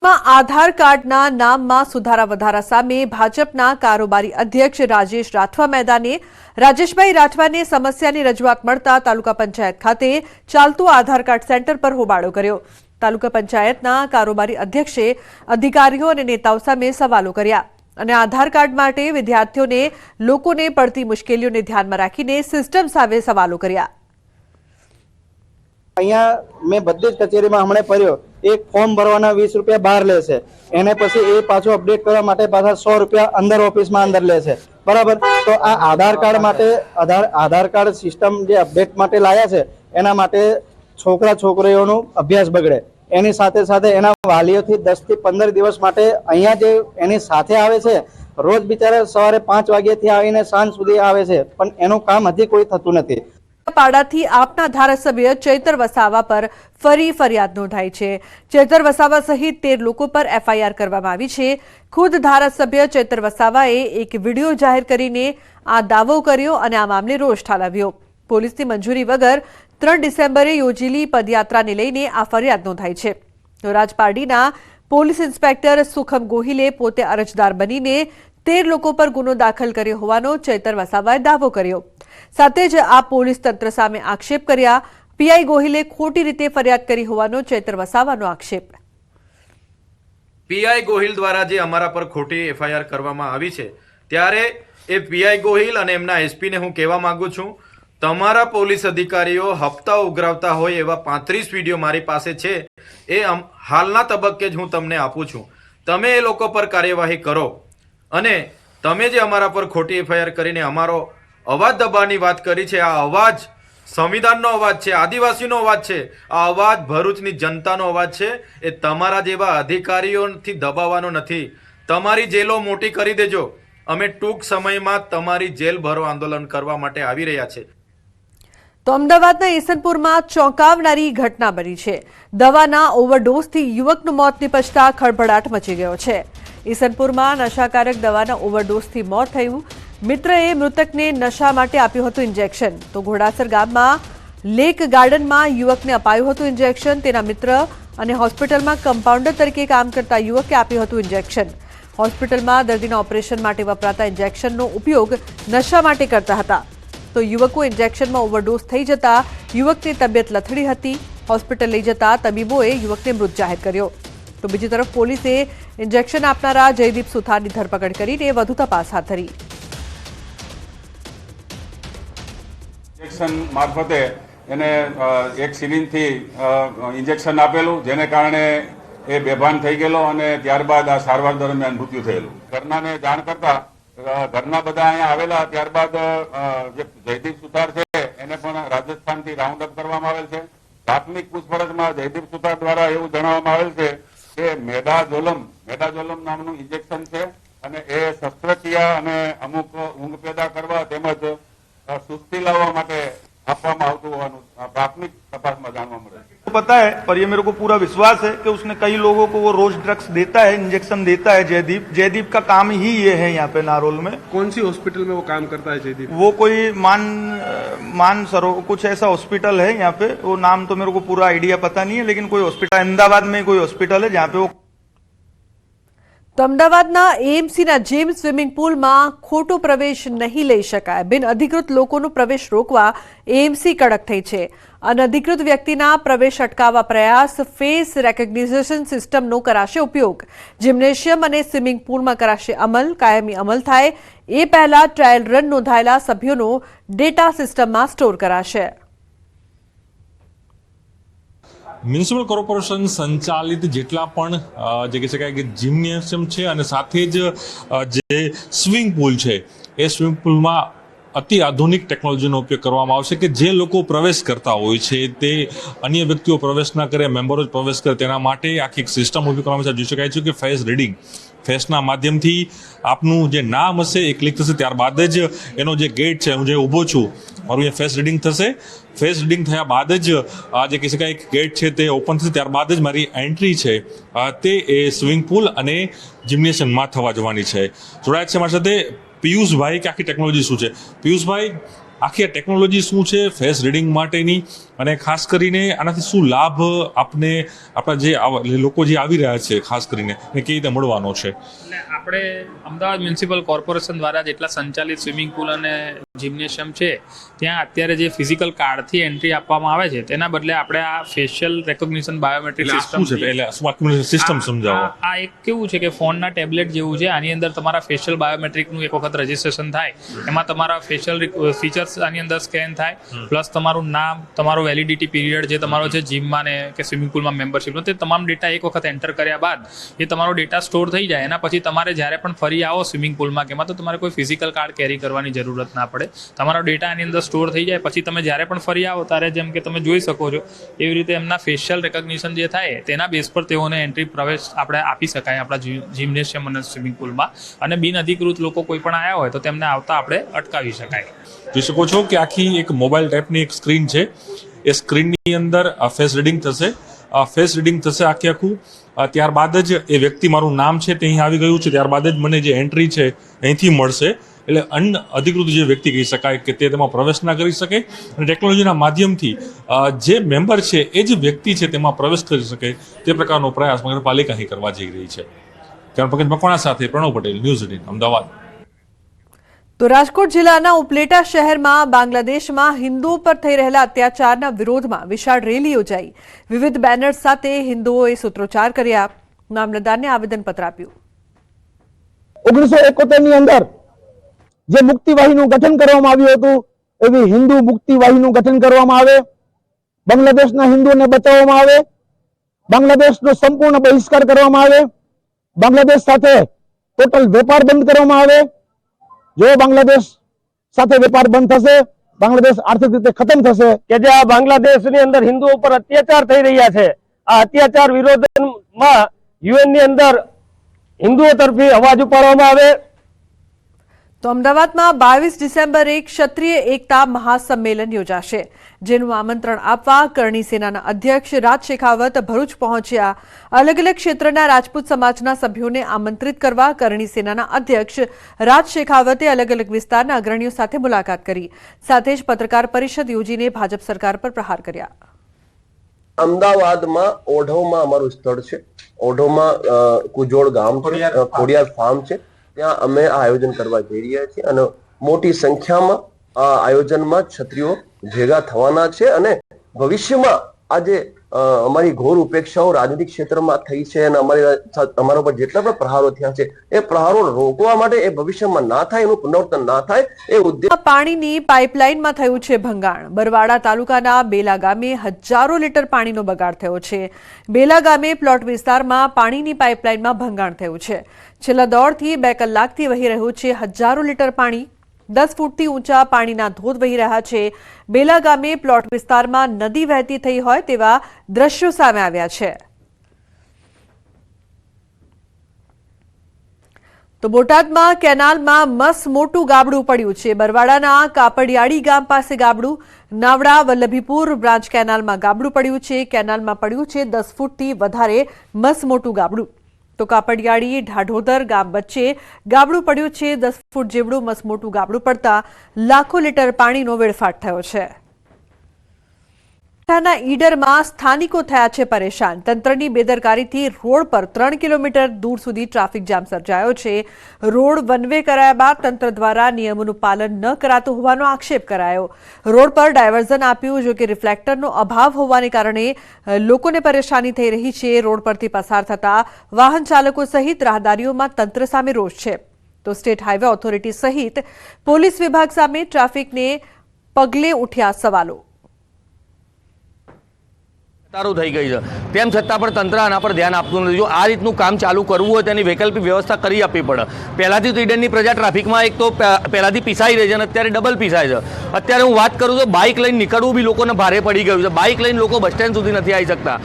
આધાર કાર્ડના નામમાં સુધારા વધારા સામે ભાજપના કારોબારી અધ્યક્ષ રાજેશ રાઠવા મેદાને રાજેશભાઈ રાઠવાને સમસ્યાની રજૂઆત મળતા તાલુકા પંચાયત ખાતે ચાલતું આધાર કાર્ડ સેન્ટર પર હોબાળો કર્યો। તાલુકા પંચાયતના કારોબારી અધ્યક્ષે અધિકારીઓ અને નેતાઓ સામે સવાલો કર્યા અને આધાર કાર્ડ માટે વિદ્યાર્થીઓને લોકોને પડતી મુશ્કેલીઓને ધ્યાનમાં રાખીને સિસ્ટમ સામે સવાલો કર્યા। અહીંયા મેં બધી જ કચેરીમાં હમણાં પડ્યો એક ફોર્મ ભરવાના 20 રૂપિયા બહાર લે છે એને પછી એ પાછો અપડેટ કરવા માટે પાછા 100 રૂપિયા અંદર ઓફિસમાં અંદર લે છે બરાબર। તો આ આધાર કાર્ડ માટે આધાર કાર્ડ સિસ્ટમ જે અપડેટ માટે લાયા છે એના માટે છોકરા છોકરીઓનો અભ્યાસ બગડે એની સાથે સાથે એના વાલીઓથી 10 થી 15 દિવસ માટે અહીંયા જે એની સાથે આવે છે રોજ બિચારા સવારે 5 વાગ્યાથી આવીને સાંજ સુધી આવે છે પણ એનું કામ હજી કોઈ થતું નથી। પાડાથી આપના ધારાસભ્ય ચૈતર વસાવા પર ફરી ફરિયાદ નોંધાઈ છે। ચૈતર વસાવા સહિત 13 લોકો પર એફઆઈઆર કરવામાં આવી છે। ખુદ ધારાસભ્ય ચૈતર વસાવાએ એક વિડીયો જાહેર કરીને આ દાવો કર્યો અને આ મામલે રોષ ઠાલવ્યો। પોલીસની મંજૂરી વગર 3 ડિસેમ્બરે યોજેલી પદયાત્રાને લઈને આ ફરિયાદ નોંધાઈ છે। રાજપારડીના પોલીસ ઇન્સ્પેક્ટર સુખમ ગોહિલે પોતે અરજદાર બનીને 13 લોકો પર ગુનો દાખલ કર્યો હોવાનો ચૈતર વસાવાએ દાવો કર્યો। સાથે જ આ પોલીસ તંત્ર સામે આક્ષેપ કર્યા। પીઆઈ ગોહિલે ખોટી રીતે ફરિયાદ કરી હોવાનો ચૈતર વસાવાનો આક્ષેપ। પીઆઈ ગોહિલ દ્વારા જે અમારા પર ખોટી એફઆઈઆર કરવામાં આવી છે ત્યારે એ પીઆઈ ગોહિલ અને એમના એસપીને હું કહેવા માંગુ છું તમારા પોલીસ અધિકારીઓ હપ્તા ઉઘરાવતા હોય એવા 35 વિડીયો મારી પાસે છે એ હાલના તબક્કે જ હું તમને આપું છું। તમે એ લોકો પર કાર્યવાહી કરો અને તમે જે અમારા પર ખોટી એફઆઈઆર કરીને અમારો અવાજ દબાવવાની વાત કરી છે આ અવાજ સંવિધાનનો અવાજ છે, આદિવાસીનો અવાજ છે, આ અવાજ ભરૂચની જનતાનો અવાજ છે। એ તમારા જેવા અધિકારીઓથી દબાવવાનો નથી। તમારી જેલો મોટી કરી દેજો। અમે ટૂંક સમયમાં તમારી જેલ ભરો આંદોલન કરવા માટે આવી રહ્યા છે। તો અમદાવાદના ઈસનપુરમાં ચોંકાવનારી ઘટના બની છે। દવાના ઓવરડોઝથી યુવકનું મોત નિપજતા ખળભળાટ મચી ગયો છે। ઈસનપુરમાં નશાકારક દવાના ઓવરડોઝથી મોત થયું। મિત્રએ મૃતકને નશા માટે આપ્યું હતું ઇન્જેક્શન। તો ઘોડાસર ગામમાં લેક ગાર્ડનમાં યુવકને અપાયું હતું ઇન્જેક્શન। તેના મિત્ર અને હોસ્પિટલમાં કમ્પાઉન્ડર તરીકે કામ કરતા યુવકે આપ્યું હતું ઇન્જેક્શન। હોસ્પિટલમાં દર્દીના ઓપરેશન માટે વપરાતા ઇન્જેક્શનનો ઉપયોગ નશા માટે કરતા હતા। તો યુવકો ઇન્જેક્શનમાં ઓવરડોઝ થઈ જતા યુવકની તબિયત લથડી હતી। હોસ્પિટલ લઈ જતા તબીબોએ યુવકને મૃત જાહેર કર્યો। તો બીજી તરફ પોલીસે ઇન્જેક્શન આપનારા જયદીપ સુથારની ધરપકડ કરીને વધુ તપાસ હાથ ધરી। इंजेक्शन मार्फते એને એક સિરિંજથી ઇન્જેક્શન આપેલું જેને કારણે એ બેભાન થઈ ગયેલો અને ત્યારબાદ આ સારવાર દરમિયાન મૃત્યુ થયેલું। ઘરનાને જાણ કરતા ઘરના બધા અહીંયા આવેલા ત્યારબાદ જે જયદીપ સુથાર છે એને પણ રાજસ્થાનથી રાઉન્ડ અપ કરવામાં આવેલ છે। પ્રાથમિક પૂછપરછમાં જયદીપ સુથાર દ્વારા એવું જણાવવામાં આવેલ છે કે મેડાઝોલમ નામનું ઇન્જેક્શન છે અને એ શસ્ત્રક્રિયા અને અમુક ઊંઘ પેદા કરવા તેમજ सुस्ती लावा माटे आपवामां आवतुं होवानुं प्राथमिक तपासमां जाणवा मळे छे। पता है पर ये मेरे को पूरा विश्वास है कि उसने कई लोगों को वो रोज ड्रग्स देता है, इंजेक्शन देता है। जयदीप का काम ही ये है यहाँ पे नारोल में। कौन सी हॉस्पिटल में वो काम करता है जयदीप? वो कोई मान सरो कुछ ऐसा हॉस्पिटल है यहाँ पे, वो नाम तो मेरे को पूरा आइडिया पता नहीं है, लेकिन कोई हॉस्पिटल अहमदाबाद में कोई हॉस्पिटल है जहाँ पे वो। તો અમદાવાદના એએમસીના જીમ સ્વિમિંગ પુલમાં ખોટો પ્રવેશ નહીં લઈ શકાય। બિનઅધિકૃત લોકોનો પ્રવેશ રોકવા એએમસી કડક થઈ છે। અનધિકૃત વ્યક્તિના પ્રવેશ અટકાવવા પ્રયાસ ફેસ રેકગ્નિશન સિસ્ટમનો કરાશે ઉપયોગ। જિમ્નેશિયમ અને સ્વિમિંગ પુલમાં કરાશે અમલ। કાયમી અમલ થાય એ પહેલા ટ્રાયલ રન નોંધાયેલા સભ્યોનો ડેટા સિસ્ટમમાં સ્ટોર કરાશે। મ્યુનિસિપલ કોર્પોરેશન સંચાલિત જેટલા પણ જે કહી શકાય કે જિમ્નેશિયમ છે અને સાથે જ જે સ્વિમિંગ પુલ છે એ સ્વિમિંગ પુલમાં અતિ આધુનિક ટેકનોલોજીનો ઉપયોગ કરવામાં આવશે કે જે લોકો પ્રવેશ કરતા હોય છે તે અન્ય વ્યક્તિઓ પ્રવેશ ના કરે, મેમ્બરો જ પ્રવેશ કરે તેના માટે આખી એક સિસ્ટમ ઊભી કરવામાં આવે છે। જોઈ શકાય છે કે ફેસ રીડિંગ ફેસના માધ્યમથી આપનું જે નામ હશે એ ક્લિક થશે ત્યારબાદ જ એનો જે ગેટ છે હું જે ઊભો છું મારું એ ફેસ રીડિંગ થશે। ફેસ રીડિંગ થયા બાદ જ આ જે કહી શકાય ગેટ છે તે ઓપન થશે ત્યારબાદ જ મારી એન્ટ્રી છે તે એ સ્વિમિંગ પુલ અને જિમ્નેશિયમમાં થવા જવાની છે। જોડાયા છે મારી સાથે પિયુષભાઈ કે આખી ટેકનોલોજી શું છે? પિયુષભાઈ, આખી આ ટેકનોલોજી શું છે ફેસ રીડિંગ માટેની, અને ખાસ કરીને આનાથી શું લાભ આપને આપણા જે લોકો જે આવી રહ્યા છે ખાસ કરીને ને કેવી રીતે મળવાનો છે? એટલે આપણે અમદાવાદ મ્યુનિસિપલ કોર્પોરેશન દ્વારા જેટલા સંચાલિત સ્વિમિંગ પુલ અને જિમ્નેશિયમ છે ત્યાં અત્યારે જે ફિઝિકલ કાર્ડથી એન્ટ્રી આપવામાં આવે છે તેના બદલે આપણે આ ફેશિયલ રેકોગ્નિશન બાયોમેટ્રિક શું છે એટલે શું સિસ્ટમ સમજાવો. આ એક કેવું છે કે ફોનના ટેબ્લેટ જેવું છે. આની અંદર તમારા ફેશિયલ બાયોમેટ્રિકનું એક વખત રજીસ્ટ્રેશન થાય, એમાં તમારા ફેશિયલ ફીચર્સ આની અંદર સ્કેન થાય, પ્લસ તમારું નામ, તમારો વેલિડિટી પીરિયડ જે તમારો છે જીમમાં ને કે સ્વિમિંગ પુલમાં મેમ્બરશીપનો, તે તમામ ડેટા એક વખત એન્ટર કર્યા બાદ એ તમારો ડેટા સ્ટોર થઈ જાય. એના પછી તમારે જ્યારે પણ ફરી આવો સ્વિમિંગ પુલમાં કે એમાં તો તમારે કોઈ ફિઝિકલ કાર્ડ કેરી કરવાની જરૂરત ના પડે. તમારો ડેટા આની અંદર સ્ટોર થઈ જાય. પછી તમે જ્યારે પણ ફરી આવો ત્યારે જેમ કે તમે જોઈ શકો છો એવી રીતે એમના ફેશિયલ રેકોગ્નિશન જે થાય તેના બેઝ પર તેઓને એન્ટ્રી પ્રવેશ આપણે આપી શકાય આપણા જિમ્નેશિયમ અને સ્વિમિંગ પુલમાં. અને બિનઅધિકૃત લોકો કોઈ પણ આવ્યા હોય તો તેમને આવતા આપણે અટકાવી શકાય. જોઈ શકો છો કે આખી એક મોબાઈલ ટાઈપની એક સ્ક્રીન છે. એ સ્ક્રીનની અંદર ફેસ રીડિંગ થશે, ફેસ રીડિંગ થશે આખું. ત્યારબાદ જ એ વ્યક્તિ મારું નામ છે તે અહીં આવી ગયું છે, ત્યારબાદ જ મને જે એન્ટ્રી છે અહીંથી મળશે. એટલે અનઅધિકૃત જે વ્યક્તિ કહી શકાય કે તે તેમાં પ્રવેશ ના કરી શકે, અને ટેકનોલોજીના માધ્યમથી જે મેમ્બર છે એ જ વ્યક્તિ છે તેમાં પ્રવેશ કરી શકે તે પ્રકારનો પ્રયાસ નગરપાલિકા અહીં કરવા જઈ રહી છે. કેમેરા પંકજ મકવાણા સાથે પ્રણવ પટેલ, ન્યૂઝ 18 અમદાવાદ. તો રાજકોટ જિલ્લાના ઉપલેટા શહેરમાં બાંગ્લાદેશમાં હિન્દુઓ પર થઈ રહેલા અત્યાચારના વિરોધમાં વિશાળ રેલી યોજાઈ. વિવિધ બેનર્સ સાથે હિન્દુઓએ સૂત્રોચ્ચાર કર્યા, મામલતદારને આવેદનપત્ર આપ્યું. 1971 ની અંદર જે મુક્તિવાહીનું ગઠન કરવામાં આવ્યું હતું એવી હિન્દુ મુક્તિવાહીનું ગઠન કરવામાં આવે, બાંગ્લાદેશના હિન્દુઓને બચાવવામાં આવે, બાંગ્લાદેશનો સંપૂર્ણ બહિષ્કાર કરવામાં આવે, બાંગ્લાદેશ સાથે ટોટલ વેપાર બંધ કરવામાં આવે. જો બાંગ્લાદેશ સાથે વેપાર બંધ થશે, બાંગ્લાદેશ આર્થિક રીતે ખતમ થશે. કે જે આ બાંગ્લાદેશની અંદર હિન્દુઓ પર અત્યાચાર થઈ રહ્યા છે, આ અત્યાચાર વિરોધમાં યુએન ની અંદર હિન્દુઓ તરફી અવાજ ઉપાડવામાં આવે. તો અમદાવાદમાં 22 ડિસેમ્બરે ક્ષત્રિય એકતા મહાસંમેલન યોજાશે, જેનું આમંત્રણ આપવા કરણી સેનાના અધ્યક્ષ રાજ શેખાવત ભરૂચ પહોંચ્યા. અલગ અલગ ક્ષેત્રના રાજપૂત સમાજના સભ્યોને આમંત્રિત કરવા કરણી સેનાના અધ્યક્ષ રાજ શેખાવતે અલગ અલગ વિસ્તારના અગ્રણીઓ સાથે મુલાકાત કરી. સાથે જ પત્રકાર પરિષદ યોજીને ભાજપ સરકાર પર પ્રહાર કર્યા. અમદાવાદમાં ઓઢવમાં અમારું સ્થળ છે. ઓઢવમાં કુજોડ ગામ છે, ખોડિયાર ફાર્મ છે, ત્યાં અમે આ આયોજન કરવા જઈ રહ્યા છીએ અને મોટી સંખ્યામાં આ આયોજનમાં ક્ષત્રિયો ભેગા થવાના છે. અને ભવિષ્યમાં આજે અમારી ઘોર ઉપેક્ષાઓ રાજનીતિક ક્ષેત્રમાં થઈ છે અને અમારા પર જેટલા પણ પ્રહારો થયા છે એ પ્રહારો રોકવા માટે, એ ભવિષ્યમાં ના થાય, એનું પુનરાવર્તન ના થાય એ ઉદ્દેશ. પાણીની પાઇપલાઇનમાં થયું છે ભંગાણ. બરવાડા તાલુકાના બેલા ગામે હજારો લીટર પાણીનો બગાડ થયો છે. બેલા ગામે પ્લોટ વિસ્તારમાં પાણીની પાઇપલાઇનમાં ભંગાણ થયું છે. છેલ્લા દોઢથી 2 કલાકથી વહી રહ્યું છે હજારો લીટર પાણી. 10 ફૂટથી ઊંચા પાણીના ધોધ વહી રહ્યા છે. બેલા ગામે પ્લોટ વિસ્તારમાં નદી વહેતી થઈ હોય તેવા દ્રશ્યો સામે આવ્યા છે. તો બોટાદમાં કેનાલમાં મસ મોટું ગાબડું પડ્યું છે. બરવાડાના કાપડિયાળી ગામ પાસે ગાબડું, નાવડા વલ્લભીપુર બ્રાન્ચ કેનાલમાં ગાબડું પડ્યું છે. કેનાલમાં પડ્યું છે 10 ફૂટથી વધારે મસ મોટું ગાબડું. તો કાપડિયાળી ઢાઢોદર ગામ વચ્ચે ગાબડું પડ્યું છે. 10 ફૂટ જેવડું મસમોટું ગાબડું પડતા લાખો લીટર પાણીનો વેડફાટ થયો છે. ઈડરમાં સ્થાનિકો થયા છે પરેશાન. તંત્રની બેદરકારીથી રોડ પર 3 કિલોમીટર દૂર સુધી ટ્રાફિક જામ સર્જાયો છે. રોડ વન વે કરાયા બાદ તંત્ર દ્વારા નિયમોનું પાલન ન કરાતું હોવાનો આક્ષેપ કરાયો. રોડ પર ડાયવર્ઝન આપ્યું, જો કે રિફ્લેક્ટરનો અભાવ હોવાને કારણે લોકોને પરેશાની થઈ રહી છે. રોડ પરથી પસાર થતા વાહન ચાલકો સહિત રાહદારીઓમાં તંત્ર સામે રોષ છે. તો સ્ટેટ હાઈવે ઓથોરિટી સહિત પોલીસ વિભાગ સામે ટ્રાફિકને પગલે ઉઠ્યા સવાલો. તારું થઈ ગઈ છે, તેમ છતાં પણ તંત્ર આના પર ધ્યાન આપતું નથી. જો આ રીતનું કામ ચાલુ કરવું હોય તેની વૈકલ્પિક વ્યવસ્થા કરી આપવી પડે. પહેલાંથી તો ઈડનની પ્રજા ટ્રાફિકમાં એક તો પહેલાંથી પીસાઈ રહી છે અને અત્યારે ડબલ પીસાય છે. અત્યારે હું વાત કરું તો બાઇક લઈને નીકળવું બી લોકોને ભારે પડી ગયું છે. બાઇક લઈને લોકો બસ સ્ટેન્ડ સુધી નથી આવી શકતા.